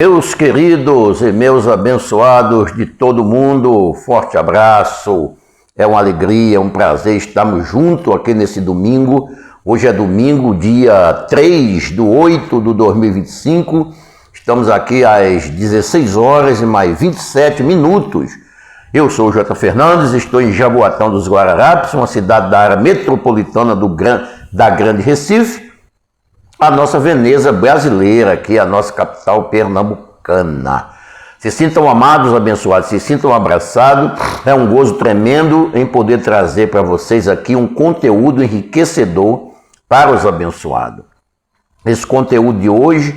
Meus queridos e meus abençoados de todo mundo, forte abraço, é uma alegria, um prazer estarmos juntos aqui nesse domingo. Hoje é domingo, dia 3/8/2025, estamos aqui às 16 horas e mais 27 minutos. Eu sou o J. Fernandes, estou em Jaboatão dos Guararapes, uma cidade da área metropolitana da Grande Recife, a nossa Veneza brasileira, que é a nossa capital pernambucana. Se sintam amados, abençoados, se sintam abraçados. É um gozo tremendo em poder trazer para vocês aqui um conteúdo enriquecedor para os abençoados. Esse conteúdo de hoje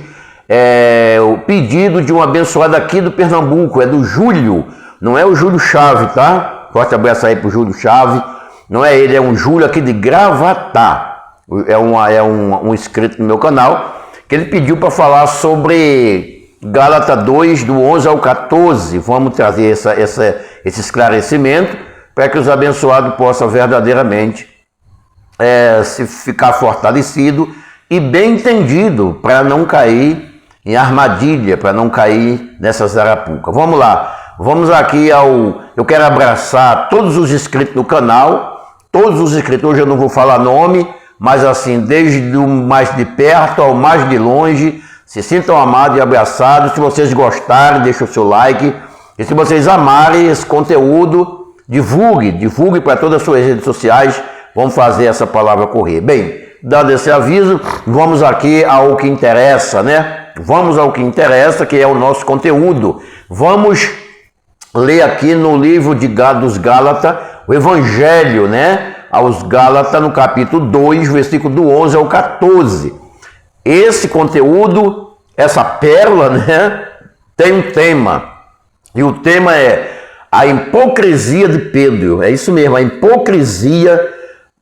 é o pedido de um abençoado aqui do Pernambuco, é do Júlio, não é o Júlio Chave, tá? Forte abraço aí pro Júlio Chave, não é ele, é um Júlio aqui de Gravatá. É um inscrito no meu canal, que ele pediu para falar sobre Gálatas 2, do 11 ao 14. Vamos trazer esse esclarecimento para que os abençoados possam verdadeiramente se ficar fortalecido e bem entendido, para não cair em armadilha, para não cair nessa zarapuca. Vamos lá, vamos aqui eu quero abraçar todos os inscritos no canal, todos os inscritos, hoje eu não vou falar nome, mas assim, desde o mais de perto ao mais de longe, se sintam amados e abraçados. Se vocês gostarem, deixem o seu like. E se vocês amarem esse conteúdo, divulgue para todas as suas redes sociais. Vamos fazer essa palavra correr. Bem, dado esse aviso, vamos aqui ao que interessa, né? Vamos ao que interessa, que é o nosso conteúdo. Vamos ler aqui no livro dos Gálatas, o Evangelho, né? Aos Gálatas, no capítulo 2, versículo do 11 ao 14. Esse conteúdo, essa pérola, né, tem um tema. E o tema é a hipocrisia de Pedro. É isso mesmo, a hipocrisia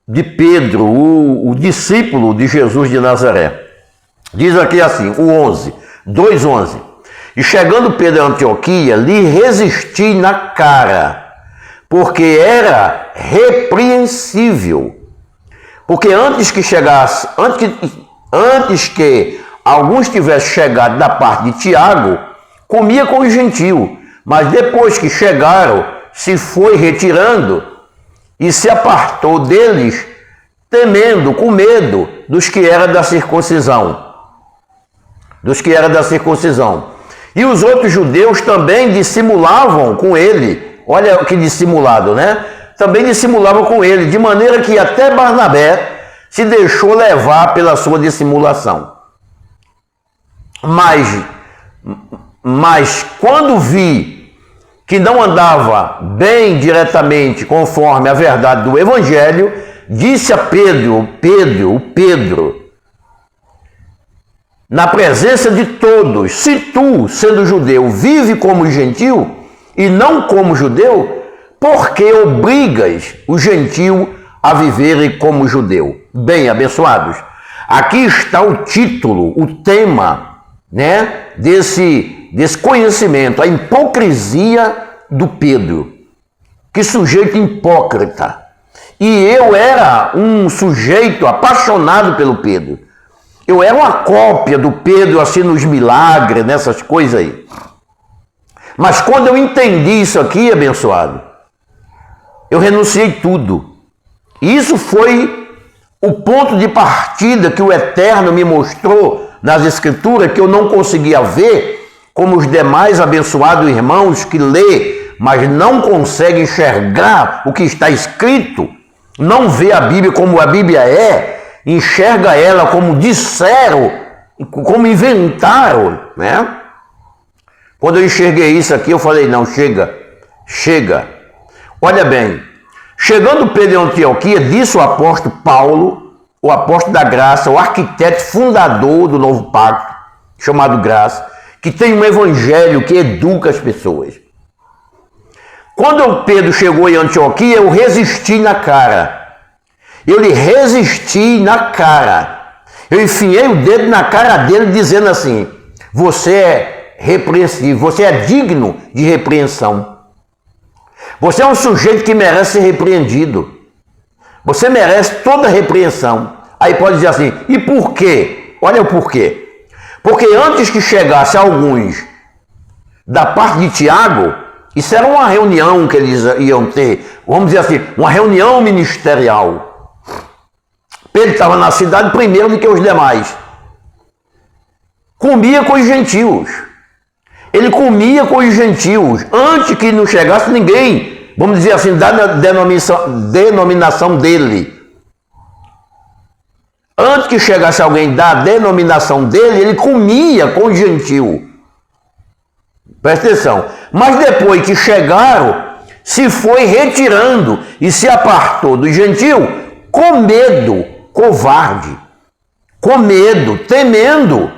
de Pedro, o discípulo de Jesus de Nazaré. Diz aqui assim, o 11, 2:11. E chegando Pedro a Antioquia, lhe resisti na cara, porque era repreensível. Porque antes que alguns tivessem chegado da parte de Tiago, comia com os gentios, mas depois que chegaram, se foi retirando e se apartou deles, temendo, com medo dos que eram da circuncisão. E os outros judeus também dissimulavam com ele. Olha que dissimulado, né? Também dissimulavam com ele, de maneira que até Barnabé se deixou levar pela sua dissimulação. Mas quando vi que não andava bem diretamente conforme a verdade do Evangelho, disse a Pedro, na presença de todos: se tu, sendo judeu, vive como gentil e não como judeu, por que obrigas o gentio a viverem como judeu? Bem, abençoados, aqui está o título, o tema, né, desse conhecimento, a hipocrisia do Pedro. Que sujeito hipócrita. E eu era um sujeito apaixonado pelo Pedro. Eu era uma cópia do Pedro, assim, nos milagres, nessas coisas aí. Mas quando eu entendi isso aqui, abençoado, eu renunciei tudo. E isso foi o ponto de partida que o Eterno me mostrou nas Escrituras, que eu não conseguia ver, como os demais abençoados irmãos que lê, mas não conseguem enxergar o que está escrito, não vê a Bíblia como a Bíblia é, enxerga ela como disseram, como inventaram, né? Quando eu enxerguei isso aqui, eu falei, não, chega. Olha bem, chegando Pedro em Antioquia, disse o apóstolo Paulo, o apóstolo da graça, o arquiteto fundador do novo pacto, chamado graça, que tem um evangelho que educa as pessoas. Quando Pedro chegou em Antioquia, eu resisti na cara. Eu lhe resisti na cara. Eu enfiei o dedo na cara dele dizendo assim: você é repreensível, você é digno de repreensão. Você é um sujeito que merece ser repreendido. Você merece toda repreensão. Aí pode dizer assim, e por quê? Olha o porquê. Porque antes que chegasse alguns da parte de Tiago, isso era uma reunião que eles iam ter, vamos dizer assim, uma reunião ministerial. Pedro estava na cidade primeiro do que os demais. Comia com os gentios. Ele comia com os gentios antes que não chegasse ninguém, vamos dizer assim, da denominação dele. Antes que chegasse alguém da denominação dele, ele comia com o gentio. Presta atenção. Mas depois que chegaram, se foi retirando e se apartou do gentio com medo, covarde, com medo, temendo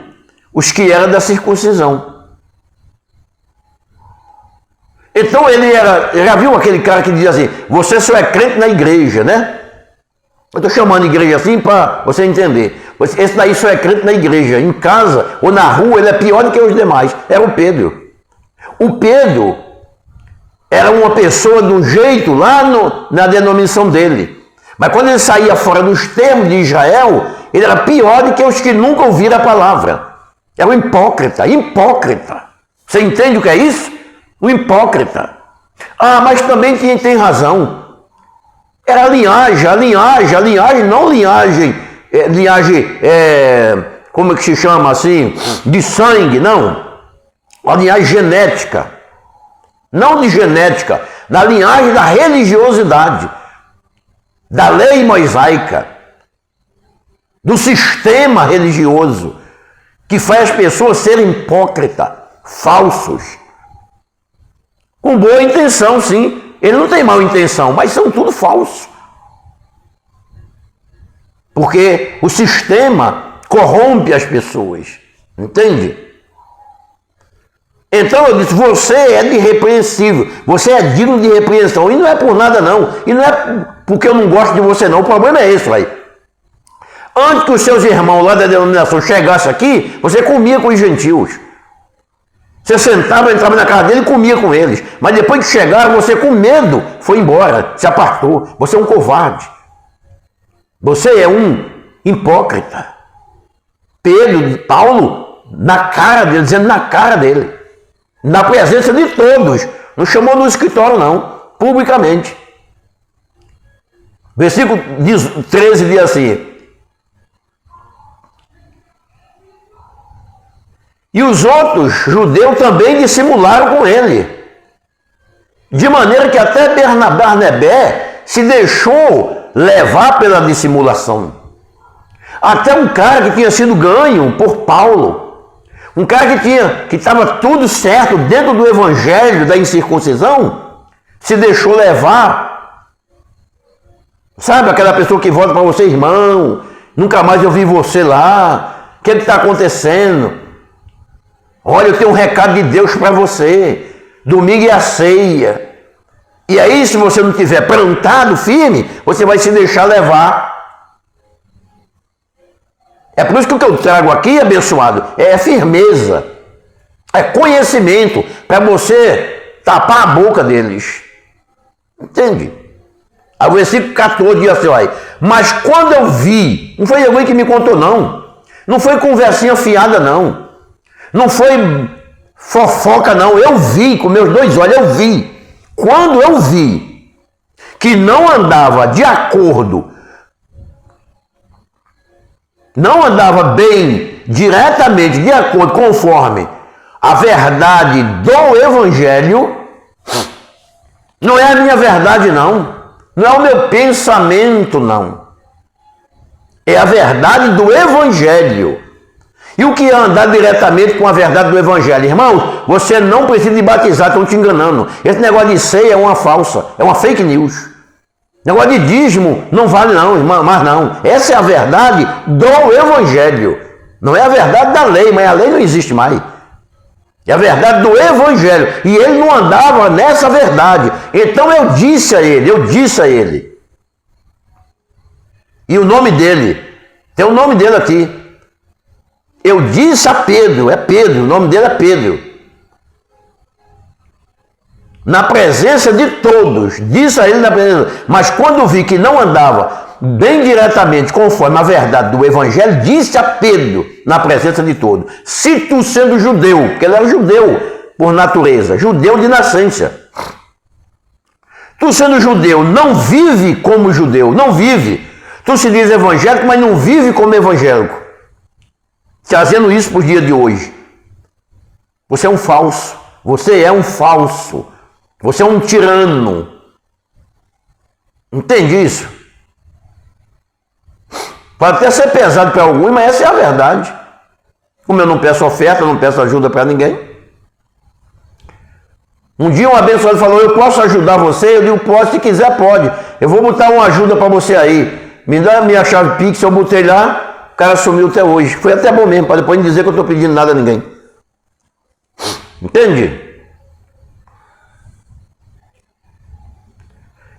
os que eram da circuncisão. Então ele era, já viu aquele cara que dizia assim, você só é crente na igreja, né? Eu estou chamando igreja assim para você entender. Esse daí só é crente na igreja. Em casa ou na rua ele é pior do que os demais. Era o Pedro. O Pedro era uma pessoa de um jeito lá na denominação dele. Mas quando ele saía fora dos termos de Israel, ele era pior do que os que nunca ouviram a palavra. Era um hipócrita, hipócrita. Você entende o que é isso? Um hipócrita. Ah, mas também quem tem razão. Era a linhagem, não linhagem, como é que se chama assim? De sangue, não. A linhagem genética. Não de genética, da linhagem da religiosidade, da lei mosaica, do sistema religioso, que faz as pessoas serem hipócritas, falsos. Com boa intenção, sim. Ele não tem má intenção, mas são tudo falso. Porque o sistema corrompe as pessoas. Entende? Então eu disse, você é irrepreensível, você é digno de repreensão. E não é por nada não. E não é porque eu não gosto de você não. O problema é esse aí. Antes que os seus irmãos lá da denominação chegassem aqui, você comia com os gentios. Você sentava, entrava na casa dele e comia com eles. Mas depois que chegaram, você com medo foi embora, se apartou. Você é um covarde. Você é um hipócrita. Paulo, na cara dele, dizendo na cara dele. Na presença de todos. Não chamou no escritório não, publicamente. Versículo 13 diz assim. E os outros judeus também dissimularam com ele. De maneira que até Barnabé se deixou levar pela dissimulação. Até um cara que tinha sido ganho por Paulo. Um cara que estava tudo certo dentro do evangelho da incircuncisão, se deixou levar. Sabe aquela pessoa que volta para você, irmão, nunca mais eu vi você lá, o que está acontecendo? Olha, eu tenho um recado de Deus para você. Domingo é a ceia. E aí, se você não estiver plantado, firme, você vai se deixar levar. É por isso que o que eu trago aqui, abençoado, é firmeza. É conhecimento para você tapar a boca deles. Entende? Aí o versículo 14 diz assim, olha, mas quando eu vi, não foi alguém que me contou não. Não foi conversinha fiada não. Não foi fofoca não, eu vi com meus dois olhos, eu vi. Quando eu vi que não andava de acordo, não andava bem, diretamente, de acordo, conforme a verdade do Evangelho, não é a minha verdade não, não é o meu pensamento não, é a verdade do Evangelho. E o que é andar diretamente com a verdade do Evangelho? Irmãos, você não precisa de batizar, estão te enganando. Esse negócio de ceia é uma falsa, é uma fake news. Negócio de dízimo não vale não, irmão, mas não. Essa é a verdade do Evangelho. Não é a verdade da lei, mas a lei não existe mais. É a verdade do Evangelho. E ele não andava nessa verdade. Então eu disse a ele. E o nome dele, tem o nome dele aqui. Eu disse a Pedro, é Pedro, o nome dele é Pedro. Na presença de todos, disse a ele na presença, mas quando vi que não andava bem diretamente conforme a verdade do Evangelho, disse a Pedro, na presença de todos, se tu sendo judeu, porque ele era judeu, por natureza, judeu de nascença. Tu sendo judeu, não vive como judeu, não vive. Tu se diz evangélico, mas não vive como evangélico. Trazendo isso para o dia de hoje. Você é um falso. Você é um falso. Você é um tirano. Entende isso? Pode até ser pesado para alguns, mas essa é a verdade. Como eu não peço oferta, não peço ajuda para ninguém. Um dia um abençoado falou, eu posso ajudar você? Eu digo, posso, se quiser pode. Eu vou botar uma ajuda para você aí. Me dá a minha chave Pix, eu botei lá, o cara sumiu até hoje. Foi até bom mesmo, para depois não dizer que eu estou pedindo nada a ninguém. Entende?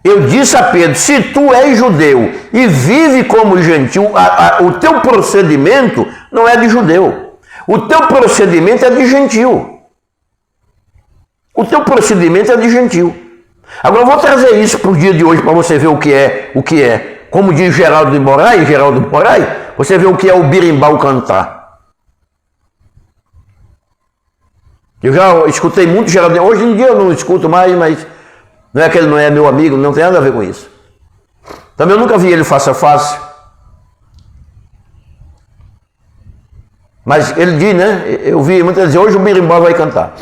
Eu disse a Pedro, se tu és judeu e vive como gentil, o teu procedimento não é de judeu. O teu procedimento é de gentil. O teu procedimento é de gentil. Agora eu vou trazer isso para o dia de hoje para você ver o que é. Como diz Geraldo de Moraes, você vê o que é o birimbau cantar. Eu já escutei muito Geraldo, hoje em dia eu não escuto mais, mas não é que ele não é meu amigo, não tem nada a ver com isso. Também eu nunca vi ele face a face. Mas ele diz, né? Eu vi muitas vezes, hoje o birimbau vai cantar.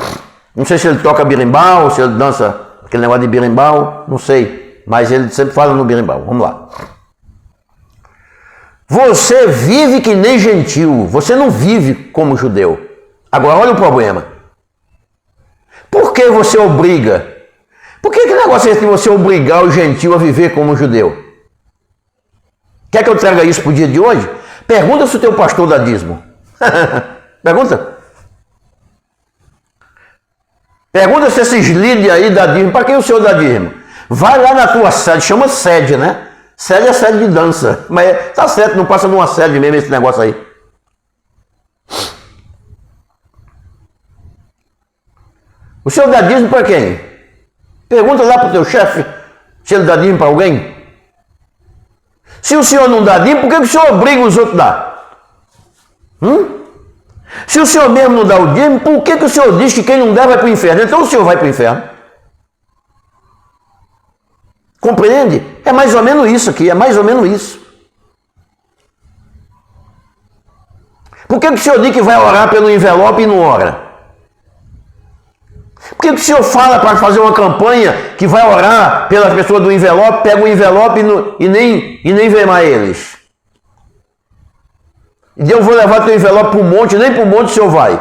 Não sei se ele toca birimbau, se ele dança aquele negócio de birimbau, não sei. Mas ele sempre fala no birimbau. Vamos lá. Você vive que nem gentil. Você não vive como judeu. Agora, olha o problema. Por que você obriga? Por que negócio é esse de você obrigar o gentil a viver como judeu? Quer que eu traga isso para o dia de hoje? Pergunta se o teu pastor dá dízimo. Pergunta. Pergunta se esses líderes aí dá dízimo. Para quem o senhor dá dízimo? Vai lá na tua sede, chama sede, né? Sede é sede de dança. Mas tá certo, não passa numa sede mesmo esse negócio aí. O senhor dá dízimo para quem? Pergunta lá para o teu chefe se ele dá dízimo para alguém. Se o senhor não dá dízimo, por que o senhor obriga os outros a dar? Se o senhor mesmo não dá o dízimo, por que o senhor diz que quem não dá vai para o inferno? Então o senhor vai para o inferno. Compreende? É mais ou menos isso aqui, é mais ou menos isso. Por que o senhor diz que vai orar pelo envelope e não ora? Por que o senhor fala para fazer uma campanha que vai orar pelas pessoas do envelope, pega o envelope e nem vê mais eles? E eu vou levar teu envelope para o monte, nem para o monte o senhor vai.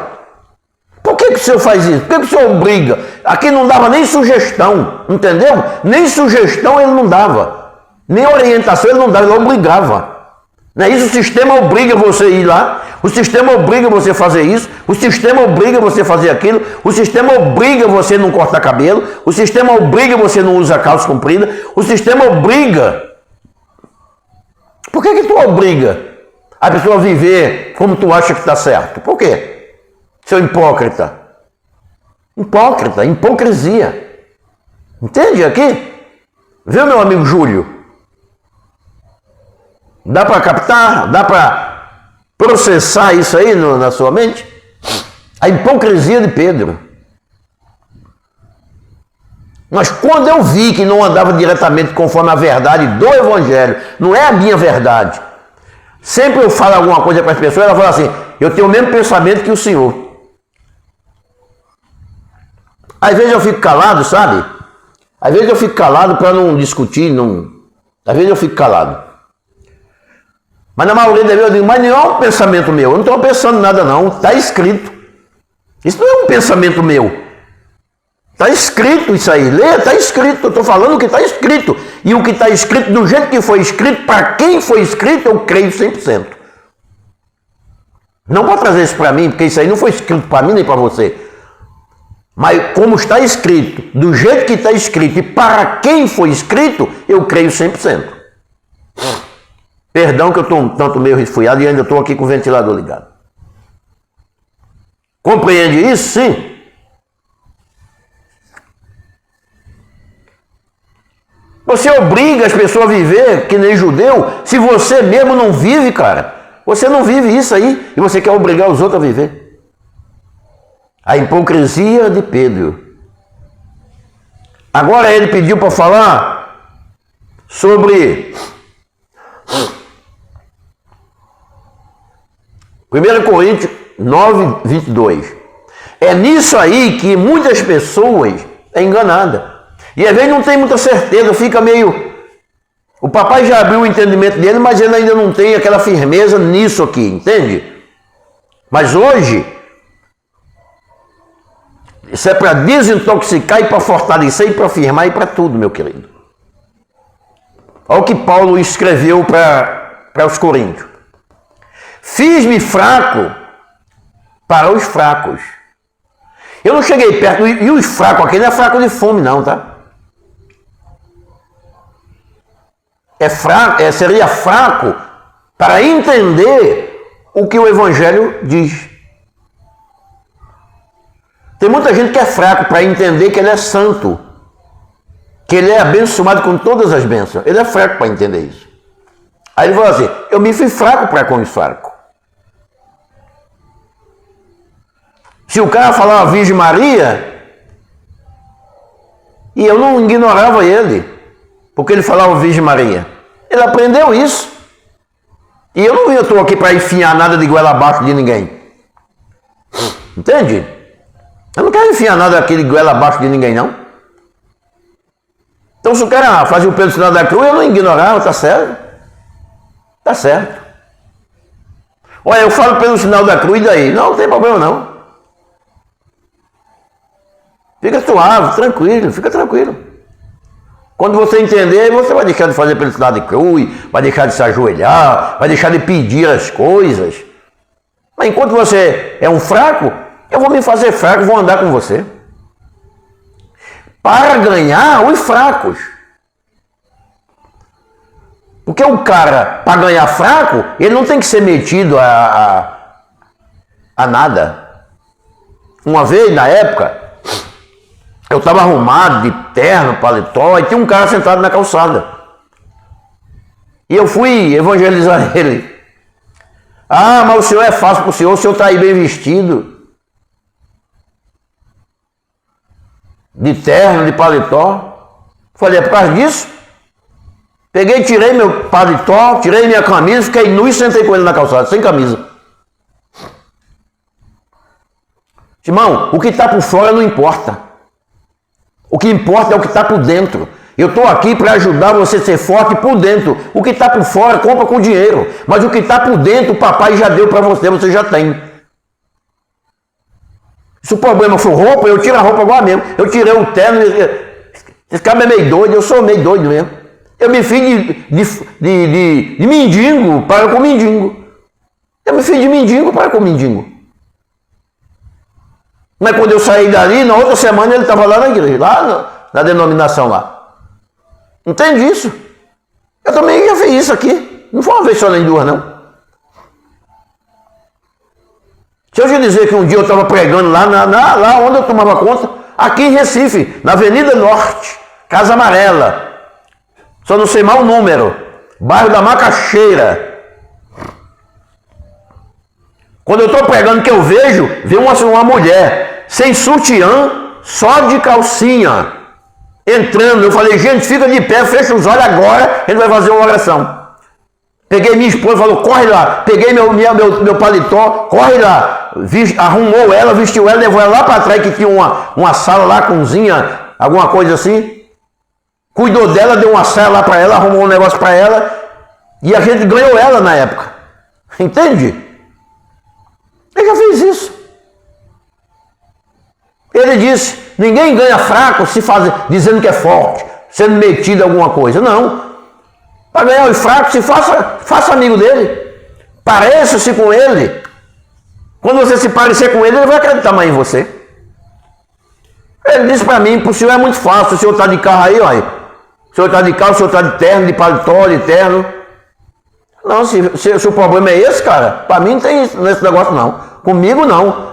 Por que o senhor faz isso? Por que o senhor obriga? Aqui não dava nem sugestão, entendeu? Nem sugestão ele não dava. Nem orientação ele não dava, ele obrigava. Não é isso? O sistema obriga você a ir lá, o sistema obriga você a fazer isso, o sistema obriga você a fazer aquilo, o sistema obriga você a não cortar cabelo, o sistema obriga você a não usar calça comprida, o sistema obriga. Por que tu obriga a pessoa a viver como tu acha que está certo? Por quê? Seu hipócrita. Hipócrita, hipocrisia. Entende aqui? Viu, meu amigo Júlio? Dá para captar? Dá para processar isso aí na sua mente? A hipocrisia de Pedro. Mas quando eu vi que não andava diretamente conforme a verdade do Evangelho, não é a minha verdade. Sempre eu falo alguma coisa para as pessoas, ela fala assim, eu tenho o mesmo pensamento que o senhor. Às vezes eu fico calado, sabe? Às vezes eu fico calado para não discutir, às vezes eu fico calado. Mas na maioria das vezes eu digo, mas não é um pensamento meu, eu não estou pensando nada não, está escrito. Isso não é um pensamento meu. Está escrito isso aí, lê, está escrito, eu estou falando o que está escrito. E o que está escrito, do jeito que foi escrito, para quem foi escrito, eu creio 100%. Não pode trazer isso para mim, porque isso aí não foi escrito para mim nem para você. Mas como está escrito, do jeito que está escrito e para quem foi escrito, eu creio 100%. Perdão que eu estou um tanto meio resfriado e ainda estou aqui com o ventilador ligado. Compreende isso? Sim. Você obriga as pessoas a viver que nem judeu, se você mesmo não vive, cara. Você não vive isso aí e você quer obrigar os outros a viver. A hipocrisia de Pedro. Agora ele pediu para falar sobre 1 Coríntios 9, 22. É nisso aí que muitas pessoas é enganada. E às vezes não tem muita certeza, fica meio... O papai já abriu o entendimento dele, mas ele ainda não tem aquela firmeza nisso aqui, entende? Mas hoje, isso é para desintoxicar e para fortalecer e para firmar e para tudo, meu querido. Olha o que Paulo escreveu para os coríntios. Fiz-me fraco para os fracos. Eu não cheguei perto, e os fracos aqui não é fraco de fome não, tá? Seria fraco para entender o que o Evangelho diz. Tem muita gente que é fraco para entender que ele é santo, que ele é abençoado com todas as bênçãos. Ele é fraco para entender isso. Aí ele fala assim, eu me fui fraco para com os fracos. Se o cara falava Virgem Maria, e eu não ignorava ele, porque ele falava Virgem Maria. Ele aprendeu isso. E eu não estou aqui para enfiar nada de goela abaixo de ninguém. Entende? Eu não quero enfiar nada aqui de goela abaixo de ninguém, não. Então se o cara fazia o Pedro Sinal da Cruz, eu não ignorava, tá certo? Tá certo. Olha, eu falo pelo Sinal da Cruz daí. Não tem problema não. Fica suave, tranquilo, fica tranquilo. Quando você entender, você vai deixar de fazer pelo sinal de cruz, vai deixar de se ajoelhar, vai deixar de pedir as coisas. Mas enquanto você é um fraco, eu vou me fazer fraco, vou andar com você. Para ganhar os fracos. Porque o cara, para ganhar fraco, ele não tem que ser metido a nada. Uma vez, na época, eu estava arrumado de terno, paletó, e tinha um cara sentado na calçada. E eu fui evangelizar ele. Ah, mas o senhor é fácil para o senhor está aí bem vestido. De terno, de paletó. Falei, é por causa disso? Peguei, tirei meu paletó, tirei minha camisa, fiquei nu e sentei com ele na calçada, sem camisa. Irmão, o que está por fora não importa. O que importa é o que está por dentro. Eu estou aqui para ajudar você a ser forte por dentro. O que está por fora, compra com dinheiro. Mas o que está por dentro, o papai já deu para você, você já tem. Se o problema for roupa, eu tiro a roupa igual mesmo. Eu tirei o terno, esse cara é meio doido, eu sou meio doido mesmo. Eu me fiz de mendigo para com mendigo. Eu me fiz de mendigo para com mendigo. Mas quando eu saí dali, na outra semana ele estava lá na igreja, lá na denominação lá. Entende isso? Eu também já fiz isso aqui. Não foi uma vez só nem duas, não. Se eu te dizer que um dia eu estava pregando lá onde eu tomava conta, aqui em Recife, na Avenida Norte, Casa Amarela. Só não sei mal o número. Bairro da Macaxeira. Quando eu estou pregando que eu vejo uma mulher sem sutiã, só de calcinha, entrando. Eu falei, gente, fica de pé, fecha os olhos agora, ele vai fazer uma oração. Peguei minha esposa, falou, corre lá. Peguei meu paletó, corre lá. Arrumou ela, vestiu ela, levou ela lá para trás, que tinha uma sala lá, cozinha, alguma coisa assim. Cuidou dela, deu uma saia lá para ela, arrumou um negócio para ela. E a gente ganhou ela na época. Entende? Ele já fez isso. Ele disse, ninguém ganha fraco dizendo que é forte, sendo metido em alguma coisa. Não. Para ganhar os fracos, faça amigo dele. Pareça-se com ele. Quando você se parecer com ele, ele vai acreditar mais em você. Ele disse para mim, para o senhor é muito fácil, o senhor está de carro aí, olha. O senhor está de carro, o senhor está de terno, de paletó, de terno. Não, se o problema é esse, cara, para mim não tem esse negócio não. Comigo não.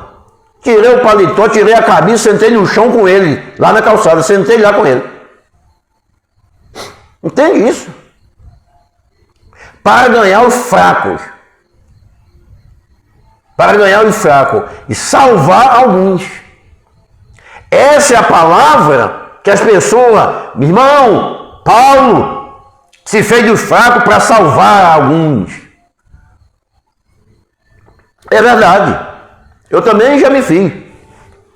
Tirei o paletó, tirei a cabeça, sentei no chão com ele, lá na calçada, sentei lá com ele. Entende isso? Para ganhar os fracos. para ganhar os fracos e salvar alguns. Essa é a palavra que as pessoas, irmão, Paulo se fez dos fracos para salvar alguns. É verdade, eu também já me fiz,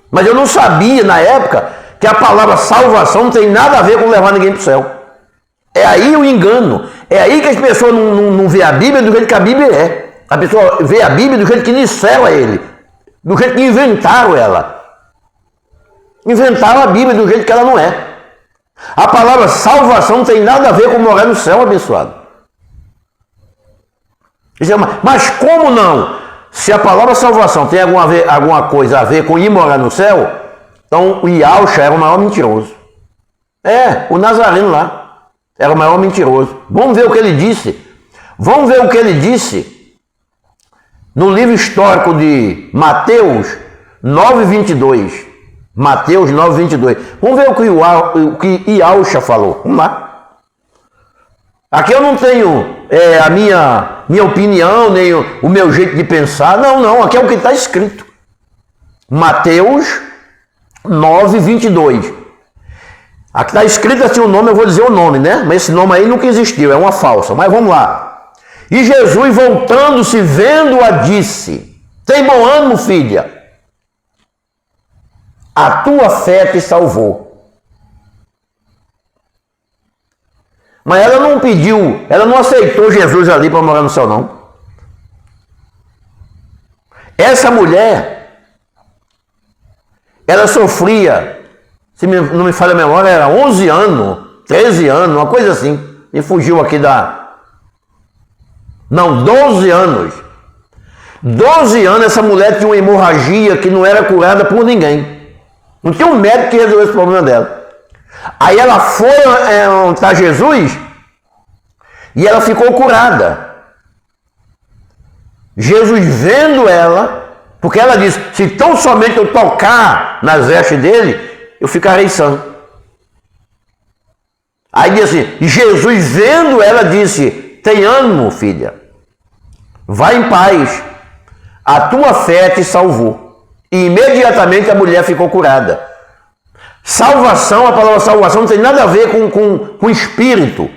mas eu não sabia na época que a palavra salvação não tem nada a ver com levar ninguém para o céu. É aí o engano, é aí que as pessoas não vê a Bíblia do jeito que a Bíblia é. A pessoa vê a Bíblia do jeito que disseram a ele, do jeito que inventaram ela. Inventaram a Bíblia do jeito que ela não é. A palavra salvação não tem nada a ver com morar no céu, abençoado. Mas como não? Se a palavra salvação tem alguma coisa a ver com ir morar no céu, então o Iaúcha era o maior mentiroso. O Nazareno lá era o maior mentiroso. Vamos ver o que ele disse. Vamos ver o que ele disse no livro histórico de Mateus 9:22. Mateus 9:22. Vamos ver o que Iaúcha falou. Vamos lá. Aqui eu não tenho a minha opinião, nem o meu jeito de pensar. Não. Aqui é o que está escrito. Mateus 9:22. Aqui está escrito assim o nome, eu vou dizer o nome, né? Mas esse nome aí nunca existiu, é uma falsa. Mas vamos lá. E Jesus, voltando-se, vendo-a, disse: tem bom ânimo, filha. A tua fé te salvou. Mas ela não pediu, ela não aceitou Jesus ali para morar no céu, não. Essa mulher, ela sofria, se não me falha a memória, era 11 anos, 13 anos, uma coisa assim. E fugiu aqui Não, 12 anos. 12 anos essa mulher tinha uma hemorragia que não era curada por ninguém. Não tinha um médico que resolvesse esse problema dela. Aí ela foi para Jesus e ela ficou curada. Jesus vendo ela, porque ela disse, se tão somente eu tocar nas vestes dele, eu ficarei sã. Aí diz assim, e Jesus vendo ela disse, tem ânimo, filha, vai em paz, a tua fé te salvou. E imediatamente a mulher ficou curada. Salvação, a palavra salvação não tem nada a ver com espírito.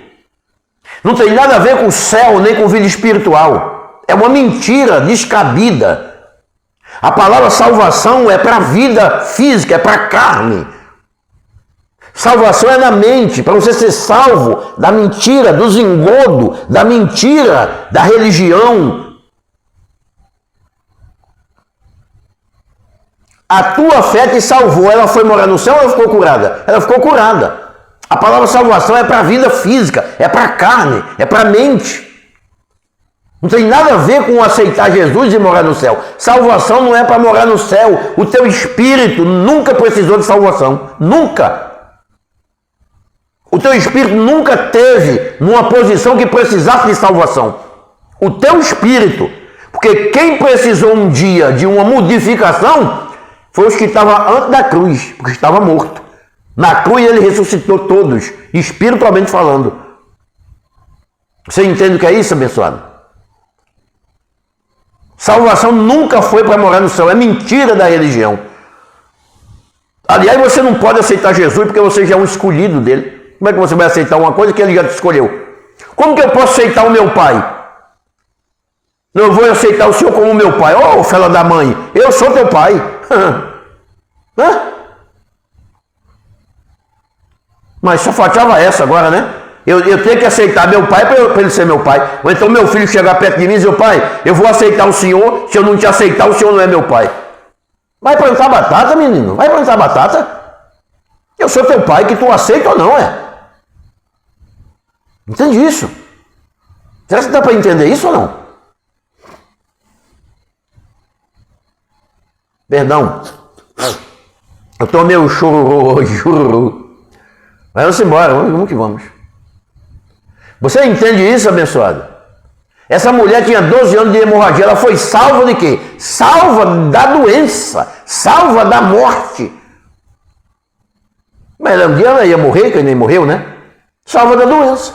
Não tem nada a ver com o céu, nem com vida espiritual. É uma mentira descabida. A palavra salvação é para a vida física, é para a carne. Salvação é na mente, para você ser salvo da mentira, dos engodos, da mentira, da religião. A tua fé te salvou. Ela foi morar no céu ou ela ficou curada? Ela ficou curada. A palavra salvação é para a vida física, é para a carne, é para a mente. Não tem nada a ver com aceitar Jesus e morar no céu. Salvação não é para morar no céu. O teu espírito nunca precisou de salvação. Nunca. O teu espírito nunca teve numa posição que precisasse de salvação. O teu espírito. Porque quem precisou um dia de uma modificação foi os que estavam antes da cruz, porque estava morto. Na cruz ele ressuscitou todos, espiritualmente falando. Você entende o que é isso, abençoado? Salvação nunca foi para morar no céu, é mentira da religião. Aliás, você não pode aceitar Jesus porque você já é um escolhido dele. Como é que você vai aceitar uma coisa que ele já te escolheu? Como que eu posso aceitar o meu pai? Não vou aceitar o senhor como meu pai. Ô, fela da mãe, eu sou teu pai. Mas só faltava essa agora, né? Eu tenho que aceitar meu pai para ele ser meu pai. Ou então meu filho chegar perto de mim e dizer, pai, eu vou aceitar o senhor, se eu não te aceitar, o senhor não é meu pai. Vai plantar batata, menino? Vai plantar batata? Eu sou teu pai, que tu aceita ou não, Entende isso? Será que dá para entender isso ou não? Perdão. Eu tô meio chururu hoje, chururu. Mas vamos embora, vamos que vamos. Você entende isso, abençoado? Essa mulher tinha 12 anos de hemorragia, ela foi salva de quê? Salva da doença, salva da morte. Mas um dia ela ia morrer, que nem morreu, né? Salva da doença.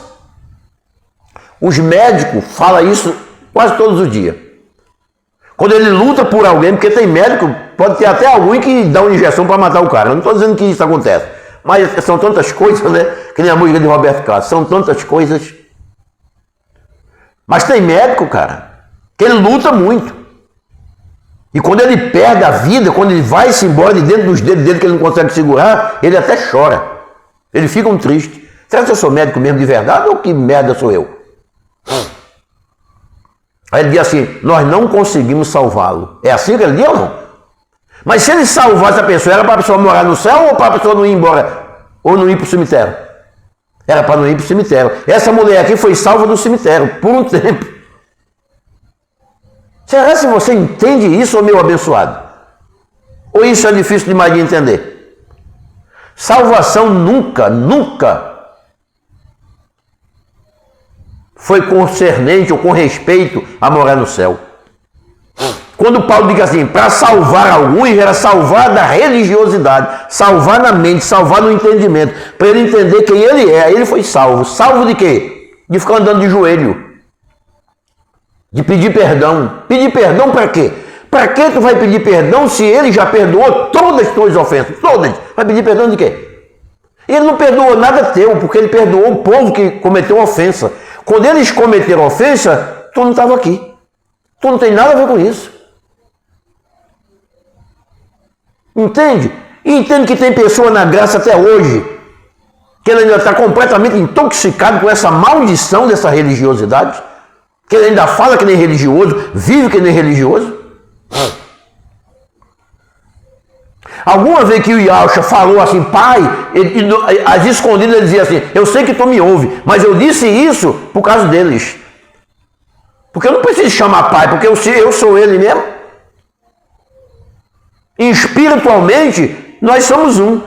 Os médicos falam isso quase todos os dias. Quando ele luta por alguém, porque tem médico, pode ter até alguém que dá uma injeção para matar o cara. Eu não estou dizendo que isso acontece. Mas são tantas coisas, né? Que nem a música de Roberto Carlos. São tantas coisas. Mas tem médico, cara, que ele luta muito. E quando ele perde a vida, quando ele vai-se embora de dentro dos dedos dele que ele não consegue segurar, ele até chora. Ele fica um triste. Será que eu sou médico mesmo de verdade ou que merda sou eu? Aí ele diz assim, nós não conseguimos salvá-lo. É assim que ele diz ou não? Mas se ele salvasse a pessoa, era para a pessoa morar no céu ou para a pessoa não ir embora? Ou não ir para o cemitério? Era para não ir para o cemitério. Essa mulher aqui foi salva do cemitério, por um tempo. Será que você entende isso, ô meu abençoado? Ou isso é difícil demais de entender? Salvação nunca foi concernente ou com respeito a morar no céu. Quando Paulo diz assim, para salvar alguns, era salvar da religiosidade, salvar na mente, salvar no entendimento, para ele entender quem ele é. Ele foi salvo. Salvo de quê? De ficar andando de joelho. De pedir perdão. Pedir perdão para quê? Para que tu vai pedir perdão se ele já perdoou todas as tuas ofensas? Todas. Vai pedir perdão de quê? Ele não perdoou nada teu, porque ele perdoou o povo que cometeu ofensa. Quando eles cometeram ofensa, tu não estava aqui. Tu não tem nada a ver com isso. Entende? E entende que tem pessoa na graça até hoje, que ele ainda está completamente intoxicado com essa maldição dessa religiosidade, que ele ainda fala que nem religioso, vive que nem religioso. Alguma vez que o Yahshua falou assim, pai, às escondidas ele dizia assim, eu sei que tu me ouve, mas eu disse isso por causa deles. Porque eu não preciso chamar pai, porque eu sou ele mesmo. Espiritualmente, nós somos um.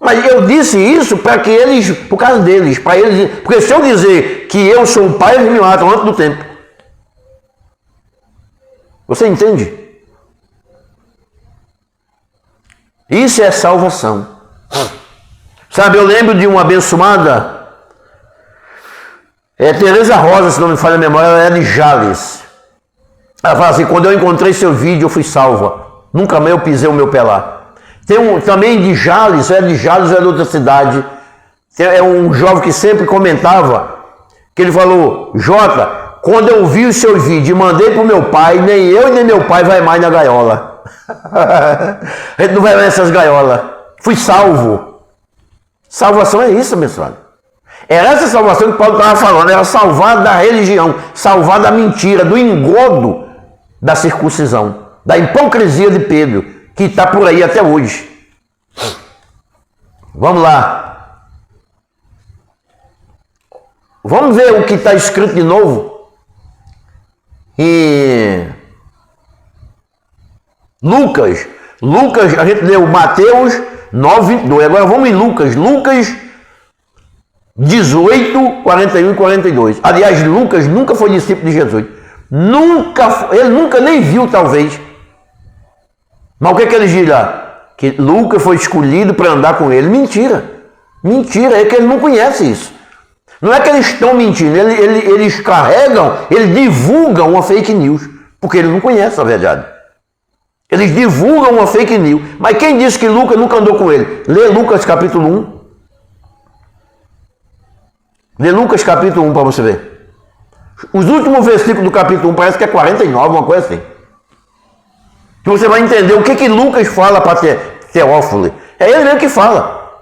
Mas eu disse isso para que eles, por causa deles, para eles, porque se eu dizer que eu sou o pai, eles me matam antes do tempo. Você entende? Isso é salvação. Sabe, eu lembro de uma abençoada, Tereza Rosa, se não me falha a memória, ela é de Jales. Ela fala assim, quando eu encontrei seu vídeo, eu fui salva. Nunca mais eu pisei o meu pé lá. Tem um também de Jales, é de outra cidade. É um jovem que sempre comentava, que ele falou, Jota, quando eu vi o seu vídeo e mandei para o meu pai, nem eu nem meu pai vai mais na gaiola. A gente não vai mais nessas gaiolas. Fui salvo. Salvação é isso, abençoado. Era essa salvação que Paulo estava falando, era salvar da religião, salvar da mentira, do engodo da circuncisão, da hipocrisia de Pedro, que está por aí até hoje. Vamos lá. Vamos ver o que está escrito de novo em Lucas, a gente leu Mateus 9, 22. Agora vamos em Lucas 18, 41 e 42. Aliás, Lucas nunca foi discípulo de Jesus. Ele nunca nem viu, talvez. Mas o que ele diz lá? Que Lucas foi escolhido para andar com ele. Mentira. Mentira, é que ele não conhece isso. Não é que eles estão mentindo, eles carregam, eles divulgam uma fake news, porque eles não conhecem a verdade. Eles divulgam uma fake news. Mas quem disse que Lucas nunca andou com ele? Lê Lucas capítulo 1. Lê Lucas capítulo 1 para você ver. Os últimos versículos do capítulo 1 parece que é 49, uma coisa assim. Que você vai entender o que Lucas fala para Teófilo. É ele mesmo que fala.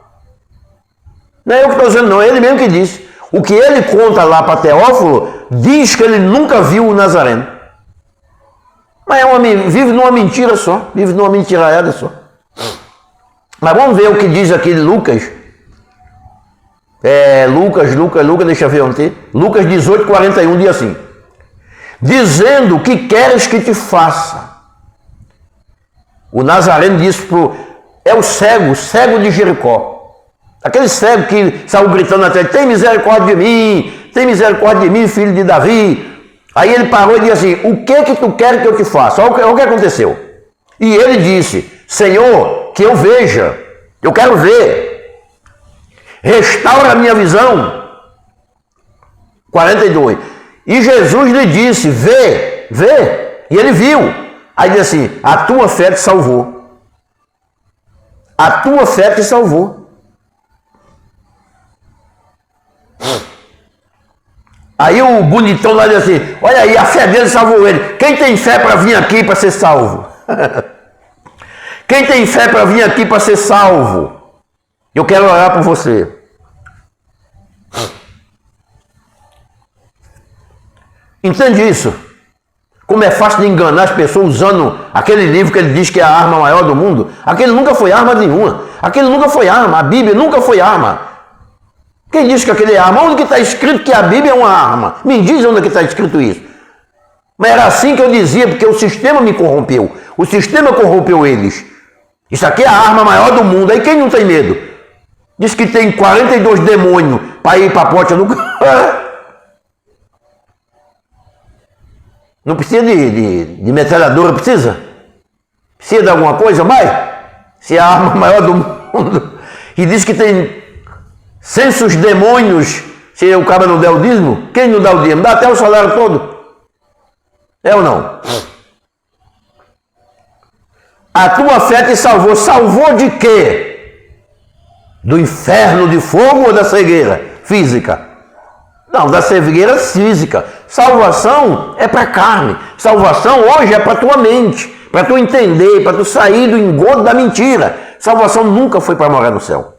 Não é eu que estou dizendo, não. É ele mesmo que disse. O que ele conta lá para Teófilo diz que ele nunca viu o Nazareno. Mas vive numa mentira só. Vive numa mentiraiada só. Mas vamos ver o que diz aqui Lucas. Lucas, deixa eu ver ontem. Lucas 18, 41 diz assim. Dizendo o que queres que te faça. O Nazareno disse é o cego de Jericó. Aquele cego que saiu gritando até, tem misericórdia de mim, filho de Davi. Aí ele parou e disse assim, o que tu quer que eu te faça? Olha o que aconteceu. E ele disse, Senhor, que eu veja, eu quero ver. Restaura a minha visão. 42. E Jesus lhe disse, vê. E ele viu. Aí diz assim, a tua fé te salvou. A tua fé te salvou. Aí o bonitão lá diz assim, olha aí, a fé dele salvou ele. Quem tem fé para vir aqui para ser salvo? Quem tem fé para vir aqui para ser salvo? Eu quero orar por você. Entende isso? Como é fácil de enganar as pessoas usando aquele livro que ele diz que é a arma maior do mundo. Aquele nunca foi arma nenhuma. Aquele nunca foi arma. A Bíblia nunca foi arma. Quem diz que aquele é arma? Onde que está escrito que a Bíblia é uma arma? Me diz onde que está escrito isso. Mas era assim que eu dizia, porque o sistema me corrompeu. O sistema corrompeu eles. Isso aqui é a arma maior do mundo. Aí quem não tem medo? Diz que tem 42 demônios para ir para a porta do... Não precisa de metralhadora, precisa? Precisa de alguma coisa mais? Se é a arma maior do mundo. E diz que tem censos demônios, se o cara não der o dízimo, quem não dá o dízimo? Dá até o salário todo. É ou não? A tua fé te salvou. Salvou de quê? Do inferno de fogo ou da cegueira física? Não, da cegueira física. Salvação é para carne. Salvação hoje é para tua mente, para tu entender, para tu sair do engodo da mentira. Salvação nunca foi para morar no céu.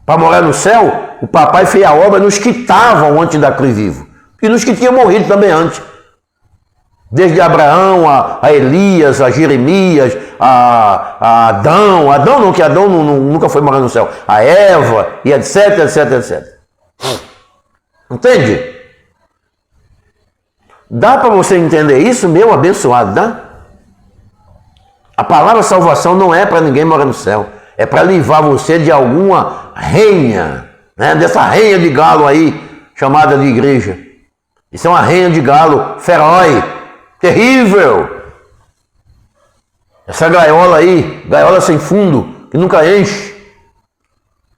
Para morar no céu, o papai fez a obra nos que estavam antes da cruz vivo. E nos que tinham morrido também antes. Desde Abraão, a Elias, a Jeremias, a Adão. Adão não, que Adão nunca foi morar no céu. A Eva, e etc, etc, etc. Entende? Dá para você entender isso, meu abençoado, dá? A palavra salvação não é para ninguém morar no céu. É para livrar você de alguma renha, né? Dessa renha de galo aí, chamada de igreja. Isso é uma renha de galo feroz, terrível. Essa gaiola aí, gaiola sem fundo, que nunca enche.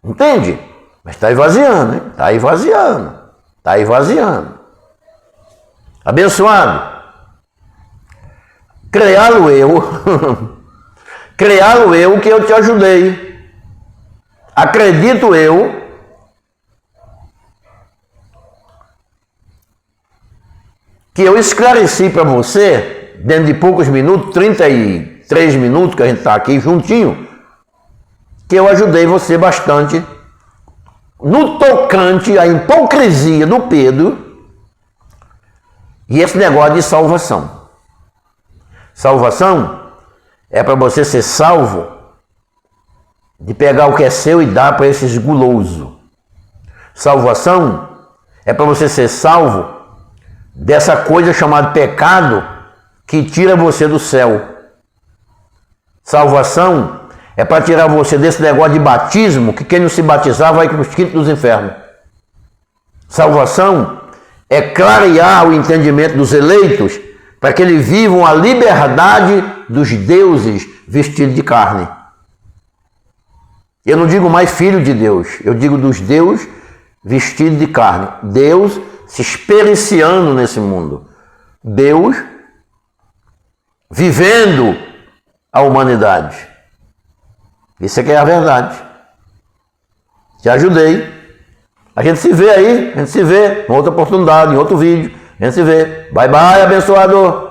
Entende? Mas está esvaziando, hein? Está esvaziando. Está esvaziando. Abençoado. Creá-lo eu. Creá-lo eu que eu te ajudei. Acredito eu que eu esclareci para você, dentro de poucos minutos, 33 minutos que a gente está aqui juntinho, que eu ajudei você bastante no tocante à hipocrisia do Pedro e esse negócio de salvação. Salvação é para você ser salvo de pegar o que é seu e dar para esses gulosos. Salvação é para você ser salvo dessa coisa chamada pecado que tira você do céu. Salvação é para tirar você desse negócio de batismo, que quem não se batizar vai para os quintos dos infernos. Salvação é clarear o entendimento dos eleitos para que eles vivam a liberdade dos deuses vestidos de carne. Eu não digo mais filho de Deus, eu digo dos deuses vestidos de carne. Deus se experienciando nesse mundo. Deus vivendo a humanidade. Isso é que é a verdade. Te ajudei. A gente se vê aí, a gente se vê em outra oportunidade, em outro vídeo. A gente se vê. Bye, bye, abençoado.